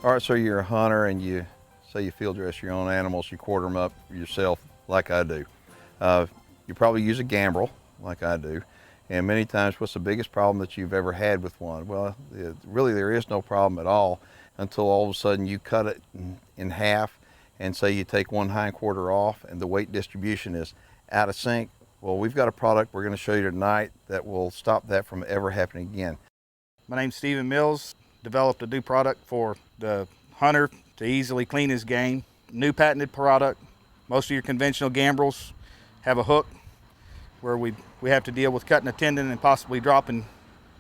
All right, so you're a hunter and you say you field dress your own animals, you quarter them up yourself like I do. You probably use a Gambrel like I do. And many times, what's the biggest problem that you've ever had with one? Well, really there is no problem at all until all of a sudden you cut it in half and say you take one hind quarter off and the weight distribution is out of sync. Well, we've got a product we're going to show you tonight that will stop that from ever happening again. My name's Stephen Mills. Developed a new product for the hunter to easily clean his game. New patented product. Most of your conventional Gambrels have a hook where we have to deal with cutting a tendon and possibly dropping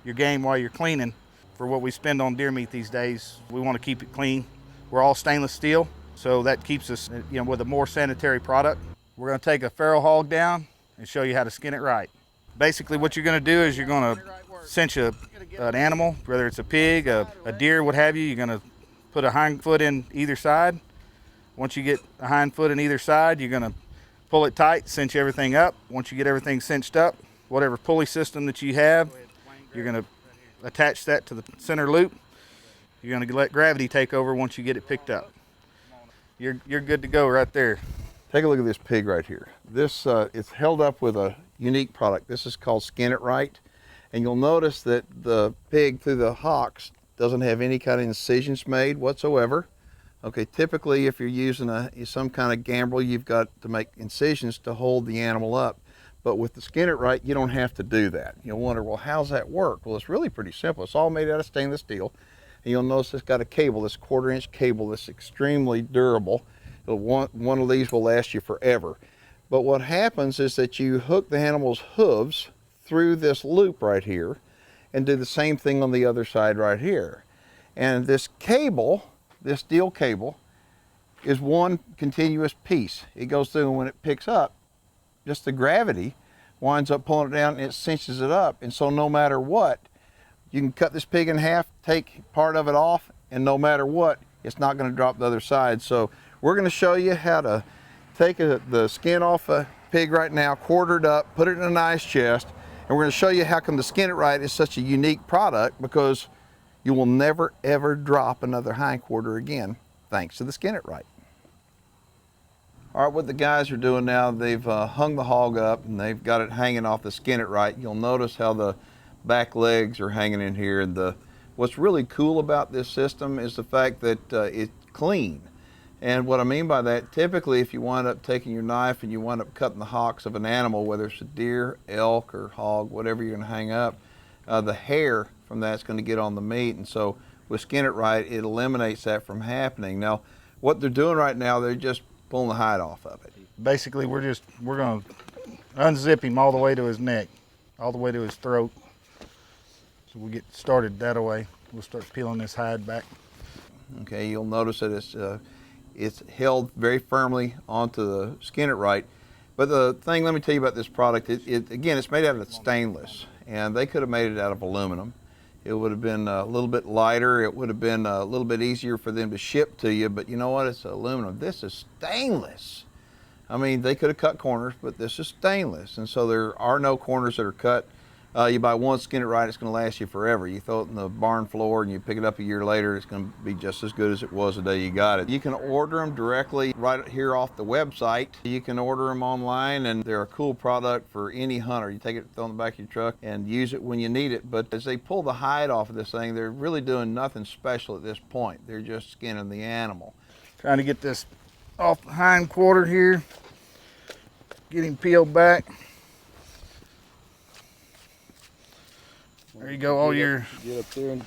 your game while you're cleaning. For what we spend on deer meat these days, we want to keep it clean. We're all stainless steel, so that keeps us, with a more sanitary product. We're going to take a feral hog down and show you how to skin it right. Basically, what you're going to do is you're going to cinch an animal, whether it's a pig, a deer, what have you. You're going to put a hind foot in either side. Once you get a hind foot in either side, you're going to pull it tight, cinch everything up. Once you get everything cinched up, whatever pulley system that you have, you're going to attach that to the center loop. You're going to let gravity take over once you get it picked up. You're good to go right there. Take a look at this pig right here. This it's held up with a unique product. This is called Skin It Rite. And you'll notice that the pig through the hocks doesn't have any kind of incisions made whatsoever. Okay, typically if you're using some kind of Gambrel, you've got to make incisions to hold the animal up. But with the Skin It Rite, you don't have to do that. You'll wonder, well, how's that work? Well, it's really pretty simple. It's all made out of stainless steel. And you'll notice it's got a cable, this 1/4 inch cable that's extremely durable. One of these will last you forever. But what happens is that you hook the animal's hooves through this loop right here and do the same thing on the other side right here. And this cable, this steel cable, is one continuous piece. It goes through, and when it picks up, just the gravity winds up pulling it down and it cinches it up. And so no matter what, you can cut this pig in half, take part of it off, and no matter what, it's not going to drop the other side. So we're going to show you how to take the skin off a pig right now, quartered up, put it in an ice chest, and we're going to show you how come the Skin It Rite is such a unique product, because you will never ever drop another hind quarter again thanks to the Skin It Rite. All right, what the guys are doing now, they've hung the hog up and they've got it hanging off the Skin It Rite. You'll notice how the back legs are hanging in here. And what's really cool about this system is the fact that it's clean. And what I mean by that, typically if you wind up taking your knife and you wind up cutting the hocks of an animal, whether it's a deer, elk, or hog, whatever you're going to hang up, the hair from that's going to get on the meat. And so with Skin It Rite, it eliminates that from happening. Now, what they're doing right now, they're just pulling the hide off of it. Basically, we're going to unzip him all the way to his neck, all the way to his throat. So we'll get started that way. We'll start peeling this hide back. Okay, you'll notice that it's held very firmly onto the Skin It Rite. But the thing, let me tell you about this product, again, it's made out of stainless, and they could have made it out of aluminum. It would have been a little bit lighter, it would have been a little bit easier for them to ship to you, but you know what, it's aluminum. This is stainless. I mean, they could have cut corners, but this is stainless, and so there are no corners that are cut. You buy one Skin It Rite, it's going to last you forever. You throw it in the barn floor and you pick it up a year later, it's going to be just as good as it was the day you got it. You can order them directly right here off the website. You can order them online, and they're a cool product for any hunter. You take it, throw it in the back of your truck, and use it when you need it. But as they pull the hide off of this thing, they're really doing nothing special at this point. They're just skinning the animal. Trying to get this off the hind quarter here, get him peeled back. There you go, all your... Get up there and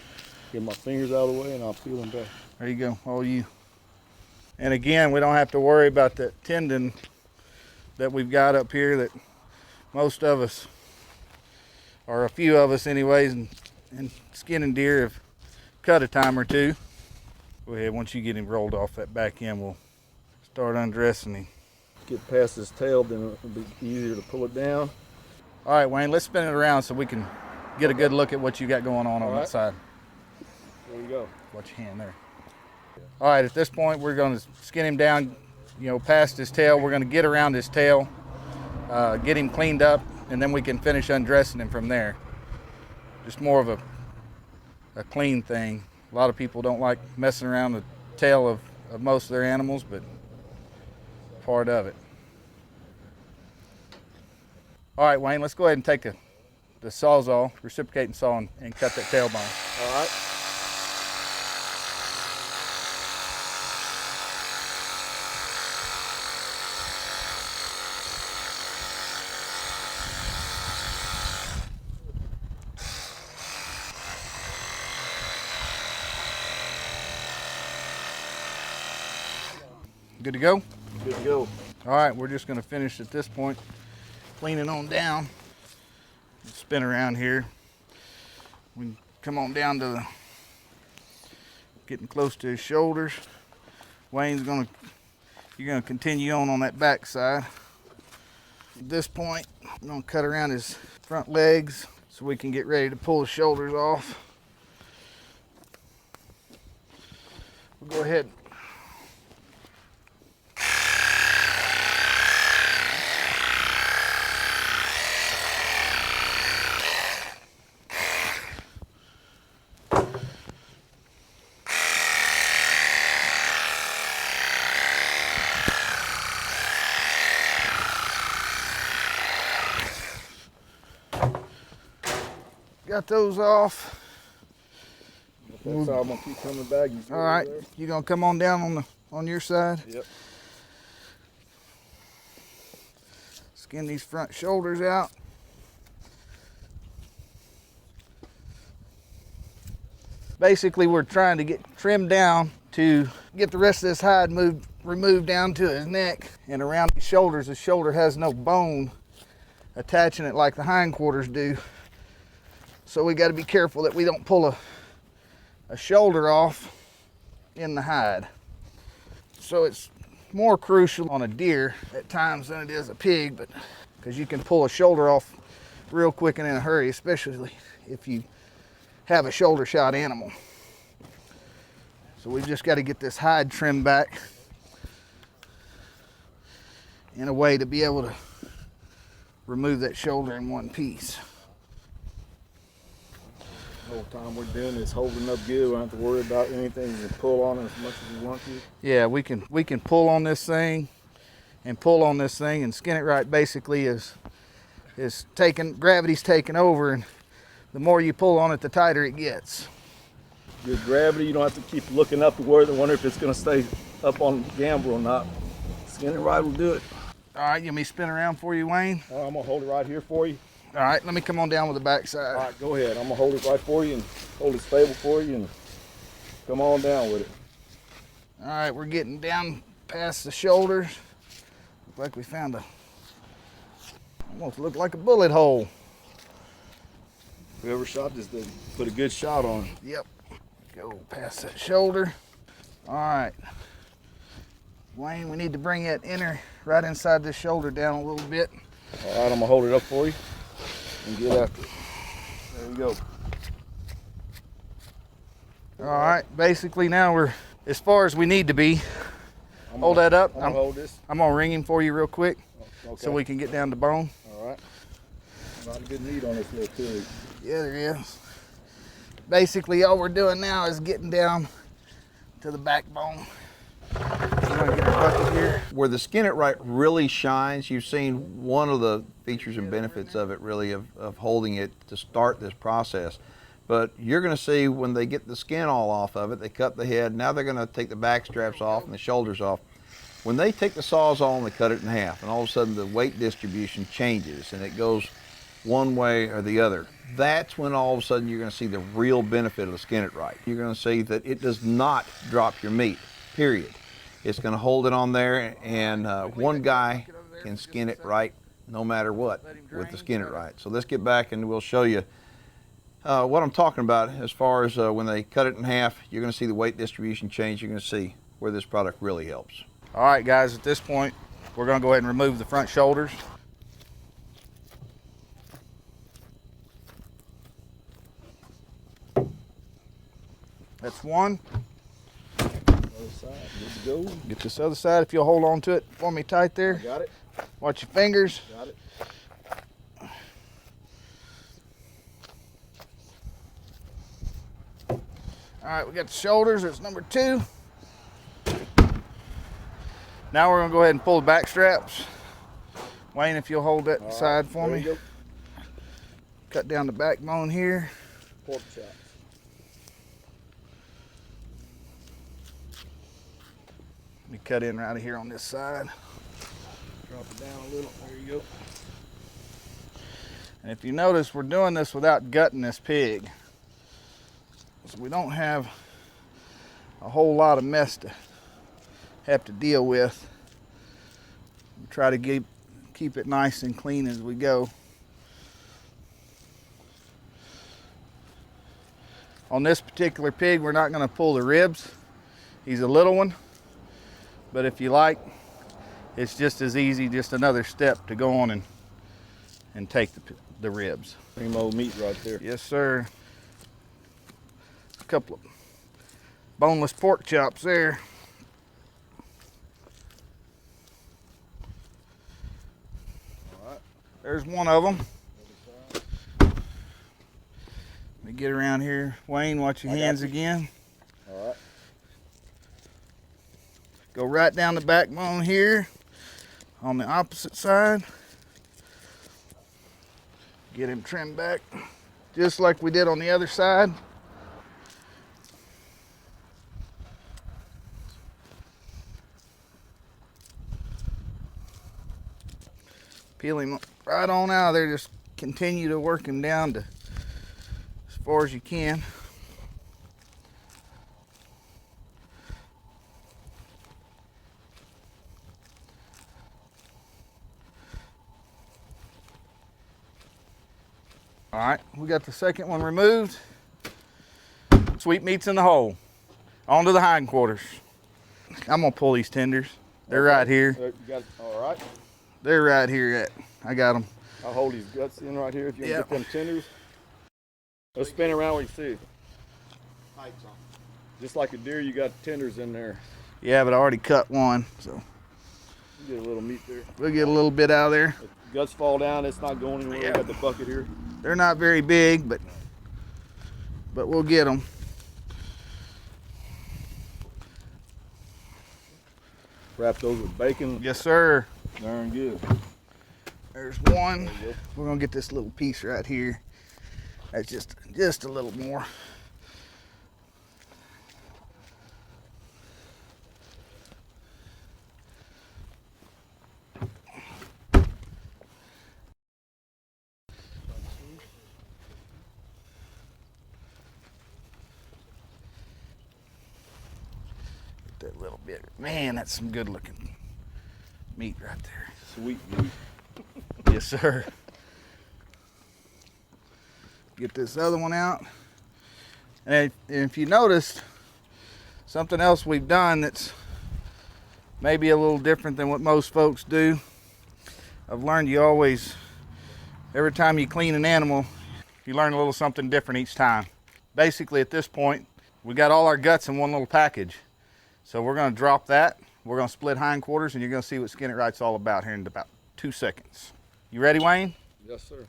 get my fingers out of the way and I'll peel them back. There you go, all you. And again, we don't have to worry about that tendon that we've got up here that most of us, or a few of us anyways, and skinning deer have cut a time or two. Go ahead, once you get him rolled off that back end, we'll start undressing him. Get past his tail, then it'll be easier to pull it down. All right, Wayne, let's spin it around so we can get a good look at what you got going on that side. There you go. Watch your hand there. All right, at this point, we're going to skin him down, past his tail. We're going to get around his tail, get him cleaned up, and then we can finish undressing him from there. Just more of a clean thing. A lot of people don't like messing around the tail of most of their animals, but part of it. All right, Wayne, let's go ahead and take the Sawzall, reciprocating saw, and cut that tailbone. All right. Good to go? Good to go. All right, we're just gonna finish at this point, cleaning on down. Spin around here. We can come on down to getting close to his shoulders. Wayne's you're gonna continue on that back side. At this point, I'm gonna cut around his front legs so we can get ready to pull his shoulders off. We'll go ahead. Got those off. That's how I'm gonna keep coming back. You All right, you gonna come on down on your side? Yep. Skin these front shoulders out. Basically, we're trying to get trimmed down to get the rest of this hide removed down to his neck and around his shoulders. His shoulder has no bone attaching it like the hindquarters do. So we got to be careful that we don't pull a shoulder off in the hide. So it's more crucial on a deer at times than it is a pig, but because you can pull a shoulder off real quick and in a hurry, especially if you have a shoulder shot animal. So we've just got to get this hide trimmed back in a way to be able to remove that shoulder in one piece. The whole time we're doing this, holding up good. We don't have to worry about anything. You can pull on it as much as you want to. Yeah, we can pull on this thing and pull on this thing, and Skin It Rite basically is gravity's taking over, and the more you pull on it, the tighter it gets. Good gravity. You don't have to keep looking up to wonder if it's gonna stay up on Gambrel or not. Skin It Rite will do it. All right, you want me to spin around for you, Wayne? All right, I'm gonna hold it right here for you. All right, let me come on down with the back side. All right, go ahead. I'm gonna hold it right for you and hold it stable for you and come on down with it. All right, we're getting down past the shoulders. Look like we found almost looked like a bullet hole. Whoever shot this did put a good shot on it. Yep. Go past that shoulder. All right. Wayne, we need to bring that right inside this shoulder down a little bit. All right, I'm gonna hold it up for you and get after it. There we go. All right, basically now we're as far as we need to be. Hold that up. I'm gonna hold this. I'm gonna ring him for you real quick Okay. so we can get down to bone. All right. A lot of good meat on this little pig. Yeah, there is. Basically, all we're doing now is getting down to the backbone. We're gonna get our bucket here. Where the Skin It Rite really shines, you've seen one of the features and benefits of it really of holding it to start this process. But you're gonna see when they get the skin all off of it, they cut the head, now they're gonna take the back straps off and the shoulders off. When they take the Sawzall and they cut it in half, and all of a sudden the weight distribution changes and it goes one way or the other, that's when all of a sudden you're gonna see the real benefit of the Skin It Rite. You're gonna see that it does not drop your meat, period. It's gonna hold it on there, and one guy can skin it right no matter what with the Skin It Rite. So let's get back and we'll show you what I'm talking about as far as when they cut it in half. You're gonna see the weight distribution change. You're gonna see where this product really helps. All right, guys, at this point, we're gonna go ahead and remove the front shoulders. That's one. Other side, good to go. Get this other side, if you'll hold on to it for me tight there. Got it. Watch your fingers. Got it. All right, we got the shoulders, that's number 2. Now we're gonna go ahead and pull the back straps. Wayne, if you'll hold that side for me. Cut down the backbone here. Pork chops. Let me cut in right here on this side. Drop it down a little. There you go. And if you notice, we're doing this without gutting this pig. So we don't have a whole lot of mess to have to deal with. We try to keep it nice and clean as we go. On this particular pig, we're not going to pull the ribs. He's a little one, but if you like, it's just as easy, just another step to go on and take the ribs. Cream old meat right there. Yes, sir. A couple of boneless pork chops there. All right. There's one of them. Let me get around here. Wayne, watch your hands again. All right. Go right down the backbone here on the opposite side. Get him trimmed back just like we did on the other side. Peel him right on out of there. Just continue to work him down to as far as you can. All right, we got the second one removed. Sweetmeat's in the hole. On to the hindquarters. I'm gonna pull these tenders. They're right here. You got it. All right. They're right here. I got them. I'll hold these guts in right here if you Yep. want to get them tenders. Let's spin around what you see. Just like a deer, you got tenders in there. Yeah, but I already cut one, so You get a little meat there. we'll get a little bit out of there. If guts fall down, it's not going anywhere. Yeah. I got the bucket here. They're not very big, but we'll get them. Wrap those with bacon. Yes, sir. Darn good. There's one. There you go. We're gonna get this little piece right here. That's just a little more. Get that little bit. Man, that's some good looking meat right there. Sweet meat. Yes, sir. Get this other one out. And if you noticed, something else we've done that's maybe a little different than what most folks do. I've learned you always, every time you clean an animal, you learn a little something different each time. Basically at this point, we got all our guts in one little package. So we're gonna drop that. We're gonna split hindquarters and you're gonna see what Skin It Rite's all about here in about 2 seconds. You ready, Wayne? Yes, sir.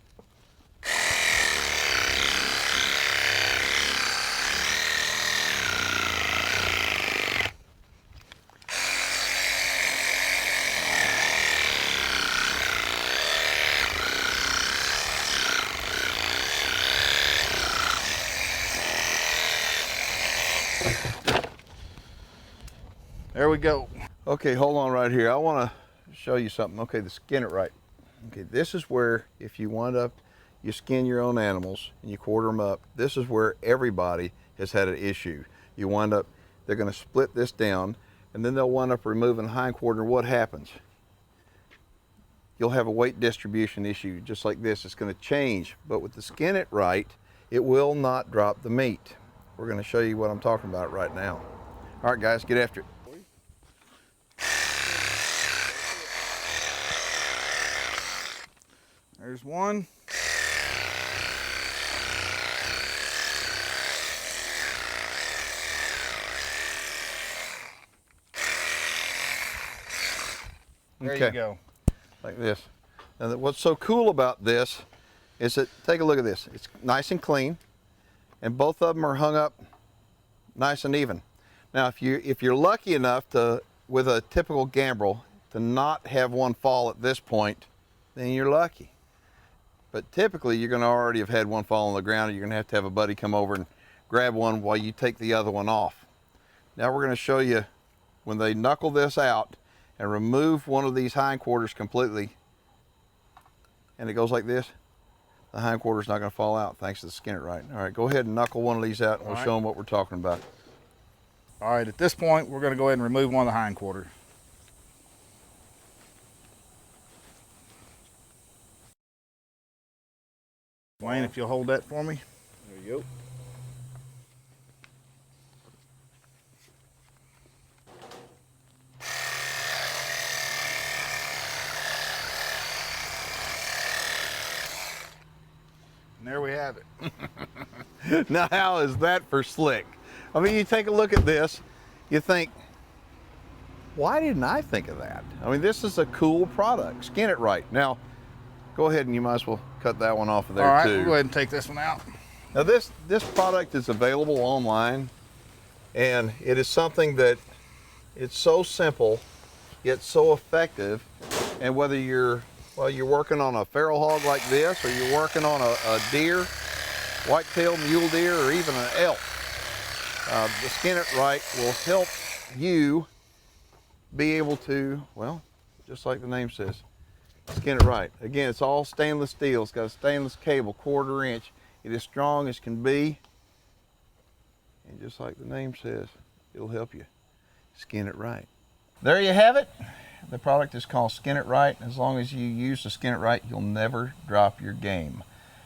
There we go. Okay, hold on right here. I want to show you something. Okay, the Skin It Rite. Okay, this is where if you wind up, you skin your own animals and you quarter them up. This is where everybody has had an issue. You wind up, they're going to split this down and then they'll wind up removing the hind quarter. What happens? You'll have a weight distribution issue just like this. It's going to change, but with the Skin It Rite, it will not drop the meat. We're going to show you what I'm talking about right now. All right, guys, get after it. There's one. There you Okay. go. Like this. And what's so cool about this is that, take a look at this. It's nice and clean, and both of them are hung up nice and even. Now, if you're lucky enough to, with a typical gambrel, to not have one fall at this point, then you're lucky. But typically, you're going to already have had one fall on the ground, and you're going to have a buddy come over and grab one while you take the other one off. Now we're going to show you when they knuckle this out and remove one of these hindquarters completely, and it goes like this. The hindquarter's not going to fall out thanks to the Skin It Rite. All right, go ahead and knuckle one of these out, and we'll show them what we're talking about. All right, at this point, we're going to go ahead and remove one of the hindquarters. Wayne, if you'll hold that for me. There you go. And there we have it. Now, how is that for slick? I mean, you take a look at this, you think, why didn't I think of that? I mean, this is a cool product, Skin It Rite. Now, go ahead and you might as well cut that one off of there. All right, too. we'll go ahead and take this one out. Now, this product is available online, and it is something that it's so simple, yet so effective. And whether you're working on a feral hog like this, or you're working on a deer, white-tailed mule deer, or even an elk, the Skin It Rite will help you be able to, well, just like the name says, Skin It Rite. Again, it's all stainless steel. It's got a stainless cable, 1/4 inch. It is strong as can be, and just like the name says, it'll help you skin it right. There you have it. The product is called Skin It Rite. As long as you use the Skin It Rite, you'll never drop your game.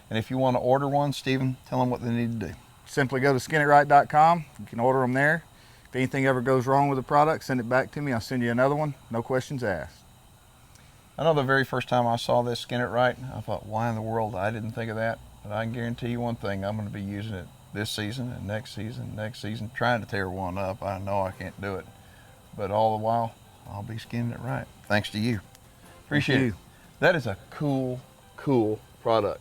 And if you want to order one, Stephen, tell them what they need to do. Simply go to skinitrite.com. You can order them there. If anything ever goes wrong with the product, send it back to me. I'll send you another one. No questions asked. I know the very first time I saw this Skin It Rite, I thought, why in the world I didn't think of that? But I can guarantee you one thing, I'm going to be using it this season and next season, trying to tear one up. I know I can't do it, but all the while, I'll be skinning it right. Thanks to you. Appreciate it. That is a cool, cool product.